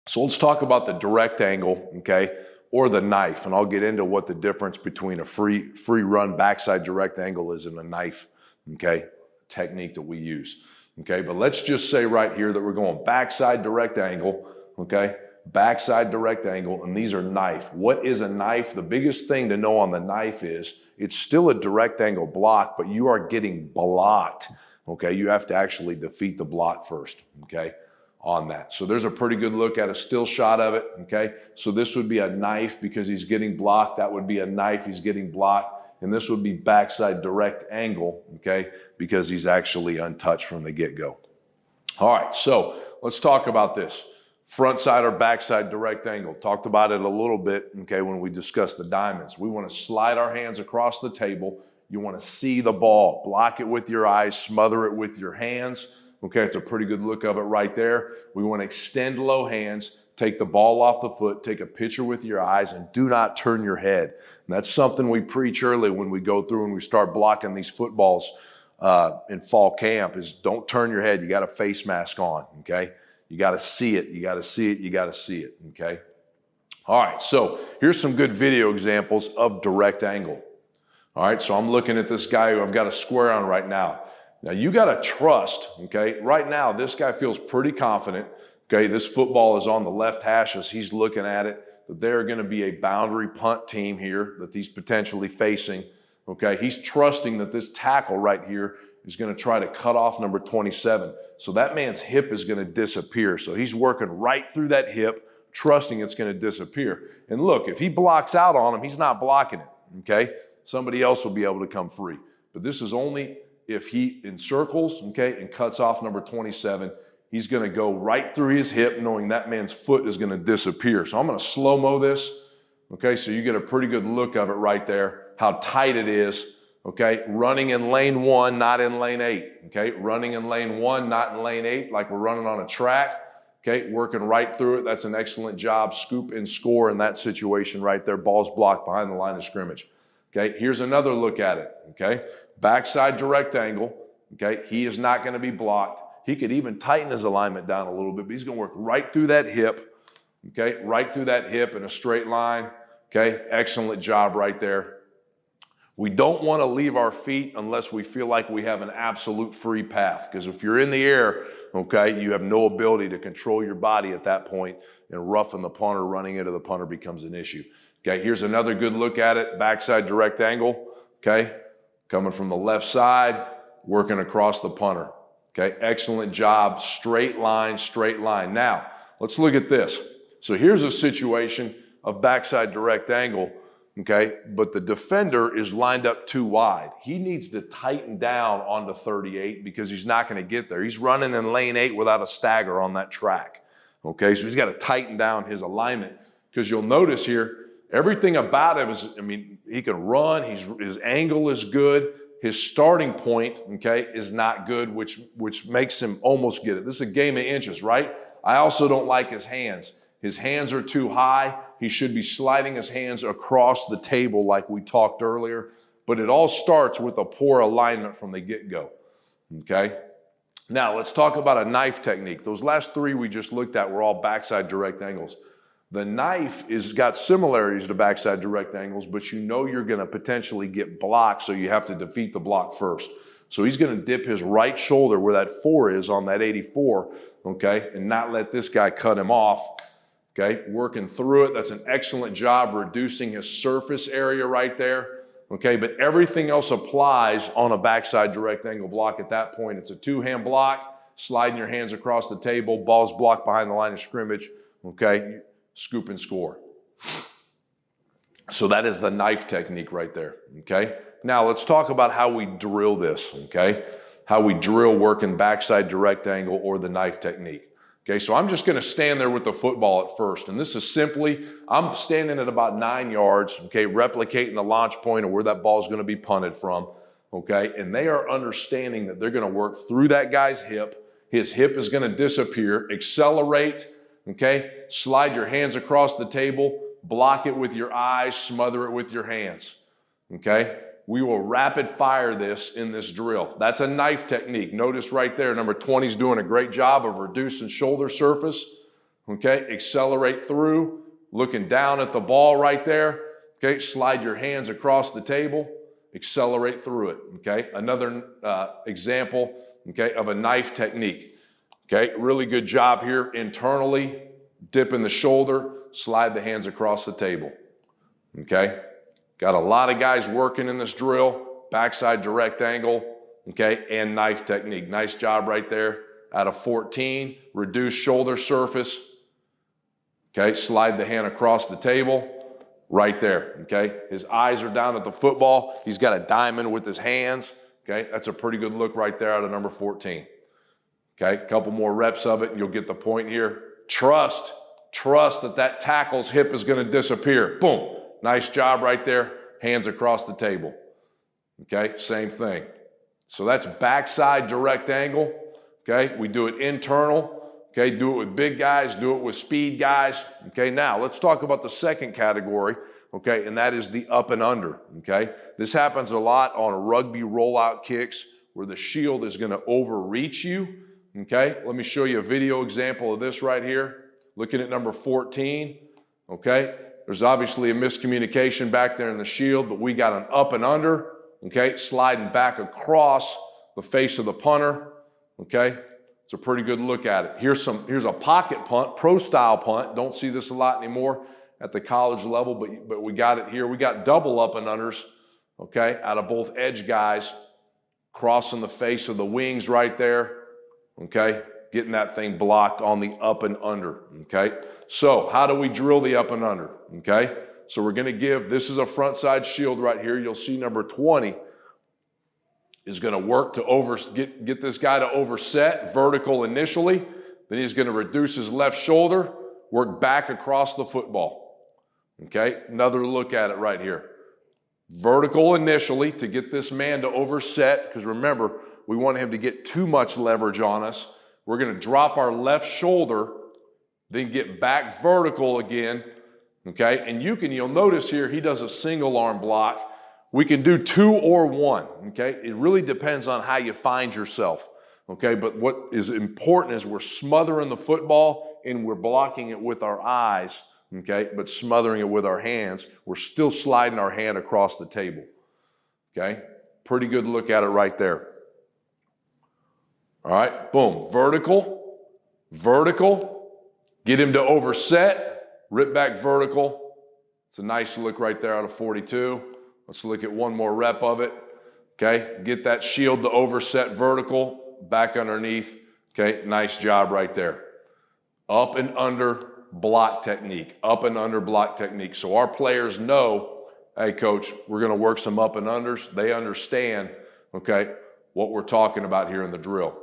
So let's talk about the direct angle, okay, or the knife, and I'll get into what the difference between a free run backside direct angle is and a knife, okay, technique that we use, okay. But let's just say right here that we're going backside direct angle, okay, backside direct angle, and these are knife. What is a knife? The biggest thing to know on the knife is it's still a direct angle block, but you are getting blocked, okay. You have to actually defeat the block first, okay, on that. So there's a pretty good look at a still shot of it, okay? So this would be a knife because he's getting blocked. That would be a knife, he's getting blocked. And this would be backside direct angle, okay? Because he's actually untouched from the get-go. All right, so let's talk about this. Front side or backside direct angle. Talked about it a little bit, okay, when we discussed the diamonds. We want to slide our hands across the table. You want to see the ball. Block it with your eyes, smother it with your hands. Okay, it's a pretty good look of it right there. We want to extend low hands, take the ball off the foot, take a picture with your eyes, and do not turn your head. And that's something we preach early when we go through and we start blocking these footballs in fall camp is don't turn your head. You got a face mask on, okay? You got to see it. You got to see it. You got to see it, okay? All right, so here's some good video examples of direct angle. All right, so I'm looking at this guy who I've got a square on right now. Now, you got to trust, okay? Right now, this guy feels pretty confident, okay? This football is on the left hash as he's looking at it, that they're going to be a boundary punt team here that he's potentially facing, okay? He's trusting that this tackle right here is going to try to cut off number 27. So that man's hip is going to disappear. So he's working right through that hip, trusting it's going to disappear. And look, if he blocks out on him, he's not blocking it, okay? Somebody else will be able to come free. But this is only if he encircles, okay, and cuts off number 27, he's going to go right through his hip knowing that man's foot is going to disappear. So I'm going to slow-mo this, okay, so you get a pretty good look of it right there, how tight it is, okay, running in lane 1, not in lane 8, okay, running in lane 1, not in lane 8, like we're running on a track, okay, working right through it. That's an excellent job, scoop and score in that situation right there, ball's blocked behind the line of scrimmage. Okay, here's another look at it, okay? Backside direct angle, okay? He is not going to be blocked. He could even tighten his alignment down a little bit, but he's going to work right through that hip, okay? Right through that hip in a straight line, okay? Excellent job right there. We don't want to leave our feet unless we feel like we have an absolute free path, because if you're in the air, okay, you have no ability to control your body at that point, and roughing the punter, running into the punter becomes an issue. Okay, here's another good look at it, backside direct angle, okay? Coming from the left side, working across the punter, okay? Excellent job, straight line, straight line. Now, let's look at this. So here's a situation of backside direct angle, okay? But the defender is lined up too wide. He needs to tighten down onto 38 because he's not going to get there. He's running in lane 8 without a stagger on that track, okay? So he's got to tighten down his alignment because you'll notice here, everything about him is, I mean, he can run, his angle is good, his starting point, okay, is not good, which makes him almost get it. This is a game of inches, right? I also don't like his hands. His hands are too high. He should be sliding his hands across the table like we talked earlier, but it all starts with a poor alignment from the get-go, okay? Now, let's talk about a knife technique. Those last 3 we just looked at were all backside direct angles. The knife is got similarities to backside direct angles, but you know you're going to potentially get blocked, so you have to defeat the block first. So he's going to dip his right shoulder where that 4 is on that 84, okay, and not let this guy cut him off, okay, working through it. That's an excellent job reducing his surface area right there, okay, but everything else applies on a backside direct angle block at that point. It's a 2-hand block, sliding your hands across the table, ball's blocked behind the line of scrimmage, okay, scoop and score. So that is the knife technique right there, okay? Now let's talk about how we drill this, okay? How we drill working backside direct angle or the knife technique. Okay, so I'm just going to stand there with the football at first, and this is simply, I'm standing at about 9 yards, okay, replicating the launch point of where that ball is going to be punted from, okay, and they are understanding that they're going to work through that guy's hip. His hip is going to disappear, accelerate, okay, slide your hands across the table, block it with your eyes, smother it with your hands, okay? We will rapid fire this in this drill. That's a knife technique. Notice right there, number 20 is doing a great job of reducing shoulder surface, okay? Accelerate through, looking down at the ball right there, okay? Slide your hands across the table, accelerate through it, okay? Another example, okay, of a knife technique, okay? Really good job here internally, dip in the shoulder, slide the hands across the table, okay? Got a lot of guys working in this drill, backside direct angle, okay, and knife technique. Nice job right there. Out of 14, reduce shoulder surface, okay, slide the hand across the table, right there, okay? His eyes are down at the football. He's got a diamond with his hands, okay? That's a pretty good look right there out of number 14. Okay, a couple more reps of it and you'll get the point here. Trust that tackle's hip is gonna disappear. Boom, nice job right there. Hands across the table, okay? Same thing. So that's backside direct angle, okay? We do it internal. Okay, do it with big guys, do it with speed guys. Okay, now let's talk about the second category, okay, and that is the up and under, okay? This happens a lot on rugby rollout kicks where the shield is gonna overreach you, okay? Let me show you a video example of this right here. Looking at number 14, okay? There's obviously a miscommunication back there in the shield, but we got an up and under, okay? Sliding back across the face of the punter, okay? It's a pretty good look at it. Here's a pocket punt, pro style punt. Don't see this a lot anymore at the college level, but we got it here. We got double up and unders, okay, out of both edge guys, crossing the face of the wings right there, okay, getting that thing blocked on the up and under, okay. So how do we drill the up and under, okay? So we're gonna this is a front side shield right here. You'll see number 20 is going to work to get this guy to overset vertical initially. Then he's going to reduce his left shoulder, work back across the football. Okay, another look at it right here. Vertical initially to get this man to overset, because remember, we want him to get too much leverage on us. We're going to drop our left shoulder, then get back vertical again. Okay, and you'll notice here he does a single arm block. We can do 2 or 1, okay? It really depends on how you find yourself, okay? But what is important is we're smothering the football and we're blocking it with our eyes, okay? But smothering it with our hands. We're still sliding our hand across the table, okay? Pretty good look at it right there. All right, boom, vertical, get him to overset, rip back vertical. It's a nice look right there out of 42. Let's look at one more rep of it, okay? Get that shield to overset vertical, back underneath, okay? Nice job right there. Up and under block technique, up and under block technique. So our players know, hey, coach, we're gonna work some up and unders. They understand, okay, what we're talking about here in the drill.